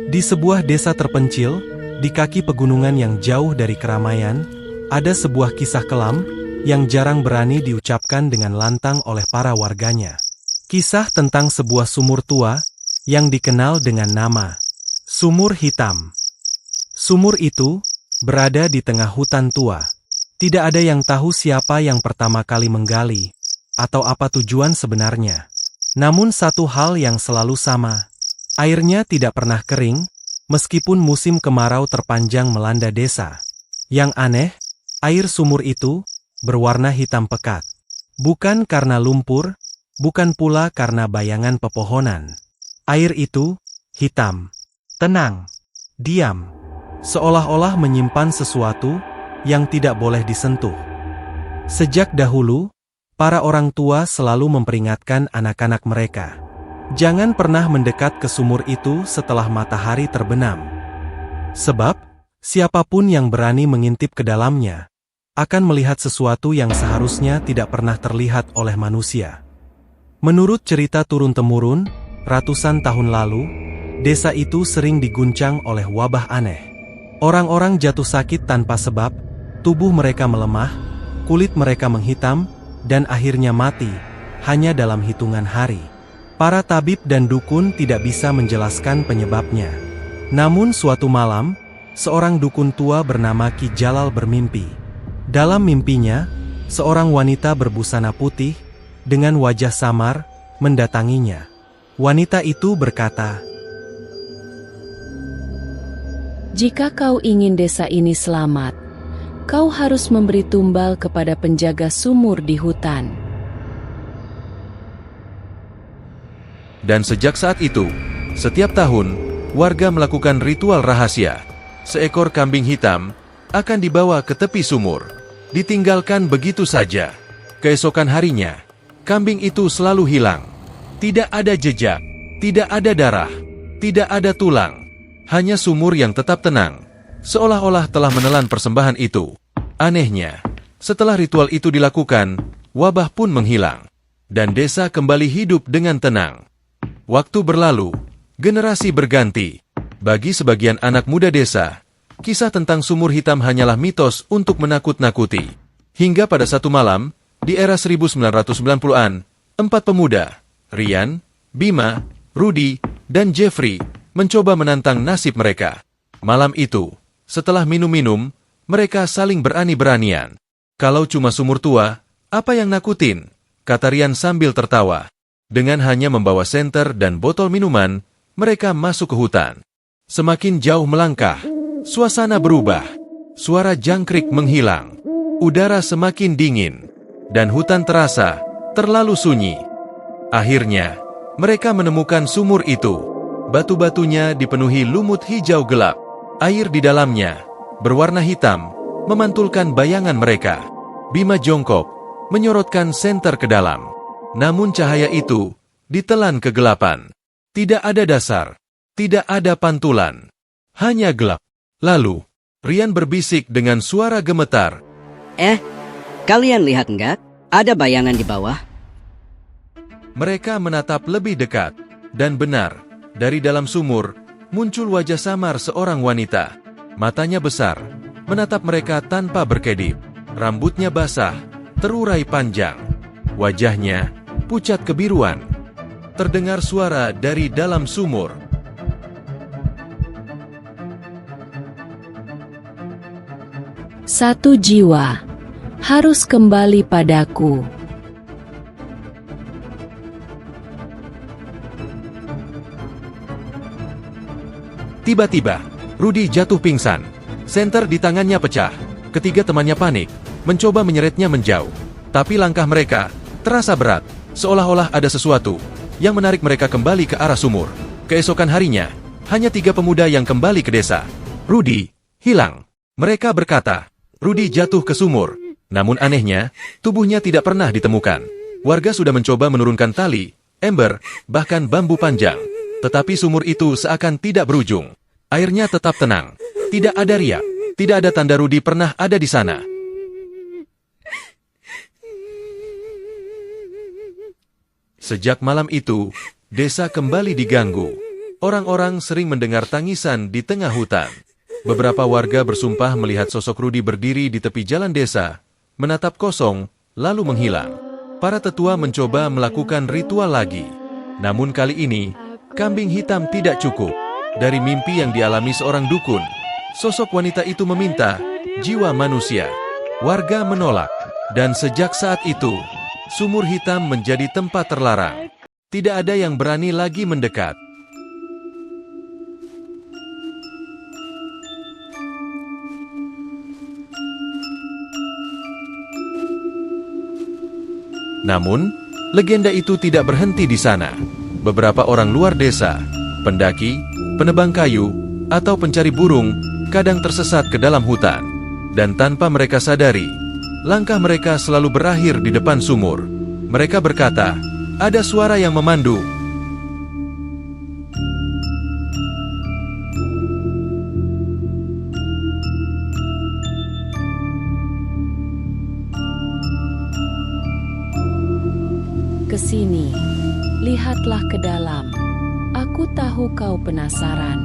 Di sebuah desa terpencil, di kaki pegunungan yang jauh dari keramaian, ada sebuah kisah kelam yang jarang berani diucapkan dengan lantang oleh para warganya. Kisah tentang sebuah sumur tua yang dikenal dengan nama Sumur Hitam. Sumur itu berada di tengah hutan tua. Tidak ada yang tahu siapa yang pertama kali menggali atau apa tujuan sebenarnya. Namun satu hal yang selalu sama, airnya tidak pernah kering, meskipun musim kemarau terpanjang melanda desa. Yang aneh, air sumur itu berwarna hitam pekat. Bukan karena lumpur, bukan pula karena bayangan pepohonan. Air itu hitam, tenang, diam, seolah-olah menyimpan sesuatu yang tidak boleh disentuh. Sejak dahulu, para orang tua selalu memperingatkan anak-anak mereka, jangan pernah mendekat ke sumur itu setelah matahari terbenam. Sebab, siapapun yang berani mengintip ke dalamnya, akan melihat sesuatu yang seharusnya tidak pernah terlihat oleh manusia. Menurut cerita turun-temurun, ratusan tahun lalu, desa itu sering diguncang oleh wabah aneh. Orang-orang jatuh sakit tanpa sebab, tubuh mereka melemah, kulit mereka menghitam, dan akhirnya mati, hanya dalam hitungan hari. Para tabib dan dukun tidak bisa menjelaskan penyebabnya. Namun suatu malam, seorang dukun tua bernama Ki Jalal bermimpi. Dalam mimpinya, seorang wanita berbusana putih, dengan wajah samar, mendatanginya. Wanita itu berkata, "Jika kau ingin desa ini selamat, kau harus memberi tumbal kepada penjaga sumur di hutan." Dan sejak saat itu, setiap tahun, warga melakukan ritual rahasia. Seekor kambing hitam akan dibawa ke tepi sumur, ditinggalkan begitu saja. Keesokan harinya, kambing itu selalu hilang. Tidak ada jejak, tidak ada darah, tidak ada tulang. Hanya sumur yang tetap tenang, seolah-olah telah menelan persembahan itu. Anehnya, setelah ritual itu dilakukan, wabah pun menghilang, dan desa kembali hidup dengan tenang. Waktu berlalu, generasi berganti. Bagi sebagian anak muda desa, kisah tentang sumur hitam hanyalah mitos untuk menakut-nakuti. Hingga pada satu malam, di era 1990-an, 4 pemuda, Rian, Bima, Rudy, dan Jeffrey, mencoba menantang nasib mereka. Malam itu, setelah minum-minum, mereka saling berani-beranian. "Kalau cuma sumur tua, apa yang nakutin?" kata Rian sambil tertawa. Dengan hanya membawa senter dan botol minuman, mereka masuk ke hutan. Semakin jauh melangkah, suasana berubah. Suara jangkrik menghilang. Udara semakin dingin, dan hutan terasa terlalu sunyi. Akhirnya, mereka menemukan sumur itu. Batu-batunya dipenuhi lumut hijau gelap. Air di dalamnya berwarna hitam, memantulkan bayangan mereka. Bima jongkok, menyorotkan senter ke dalam. Namun cahaya itu ditelan kegelapan. Tidak ada dasar, tidak ada pantulan, hanya gelap. Lalu, Rian berbisik dengan suara gemetar. Kalian lihat enggak? Ada bayangan di bawah." Mereka menatap lebih dekat, dan benar, dari dalam sumur, muncul wajah samar seorang wanita. Matanya besar, menatap mereka tanpa berkedip. Rambutnya basah, terurai panjang. Wajahnya pucat kebiruan. Terdengar suara dari dalam sumur. "Satu jiwa harus kembali padaku." Tiba-tiba, Rudy jatuh pingsan. Senter di tangannya pecah. Ketiga temannya panik, mencoba menyeretnya menjauh. Tapi langkah mereka terasa berat, seolah-olah ada sesuatu yang menarik mereka kembali ke arah sumur. Keesokan harinya, hanya 3 pemuda yang kembali ke desa. Rudy hilang. Mereka berkata, Rudy jatuh ke sumur. Namun anehnya, tubuhnya tidak pernah ditemukan. Warga sudah mencoba menurunkan tali, ember, bahkan bambu panjang. Tetapi sumur itu seakan tidak berujung. Airnya tetap tenang. Tidak ada riak. Tidak ada tanda Rudy pernah ada di sana. Sejak malam itu, desa kembali diganggu. Orang-orang sering mendengar tangisan di tengah hutan. Beberapa warga bersumpah melihat sosok Rudi berdiri di tepi jalan desa, menatap kosong, lalu menghilang. Para tetua mencoba melakukan ritual lagi. Namun kali ini, kambing hitam tidak cukup. Dari mimpi yang dialami seorang dukun, sosok wanita itu meminta jiwa manusia. Warga menolak, dan sejak saat itu, sumur hitam menjadi tempat terlarang. Tidak ada yang berani lagi mendekat. Namun, legenda itu tidak berhenti di sana. Beberapa orang luar desa, pendaki, penebang kayu, atau pencari burung, kadang tersesat ke dalam hutan. Dan tanpa mereka sadari, langkah mereka selalu berakhir di depan sumur. Mereka berkata, ada suara yang memandu. Kesini, lihatlah ke dalam. Aku tahu kau penasaran.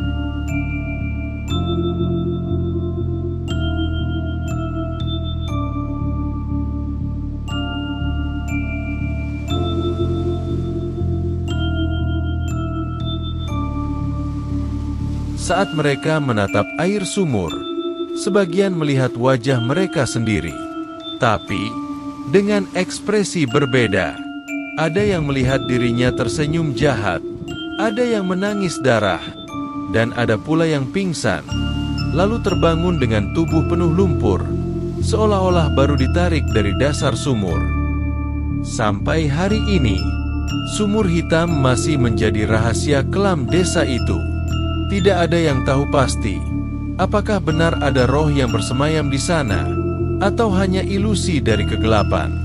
Saat mereka menatap air sumur, sebagian melihat wajah mereka sendiri, tapi dengan ekspresi berbeda. Ada yang melihat dirinya tersenyum jahat, ada yang menangis darah, dan ada pula yang pingsan, lalu terbangun dengan tubuh penuh lumpur, seolah-olah baru ditarik dari dasar sumur. Sampai hari ini, sumur hitam masih menjadi rahasia kelam desa itu. Tidak ada yang tahu pasti, apakah benar ada roh yang bersemayam di sana, atau hanya ilusi dari kegelapan.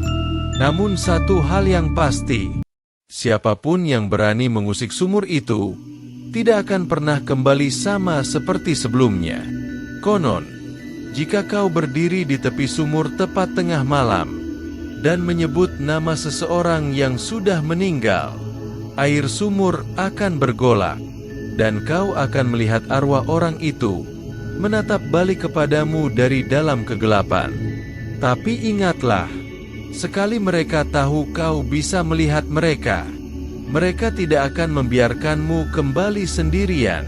Namun satu hal yang pasti, siapapun yang berani mengusik sumur itu, tidak akan pernah kembali sama seperti sebelumnya. Konon, jika kau berdiri di tepi sumur tepat tengah malam, dan menyebut nama seseorang yang sudah meninggal, air sumur akan bergolak, dan kau akan melihat arwah orang itu, menatap balik kepadamu dari dalam kegelapan. Tapi ingatlah, sekali mereka tahu kau bisa melihat mereka, mereka tidak akan membiarkanmu kembali sendirian.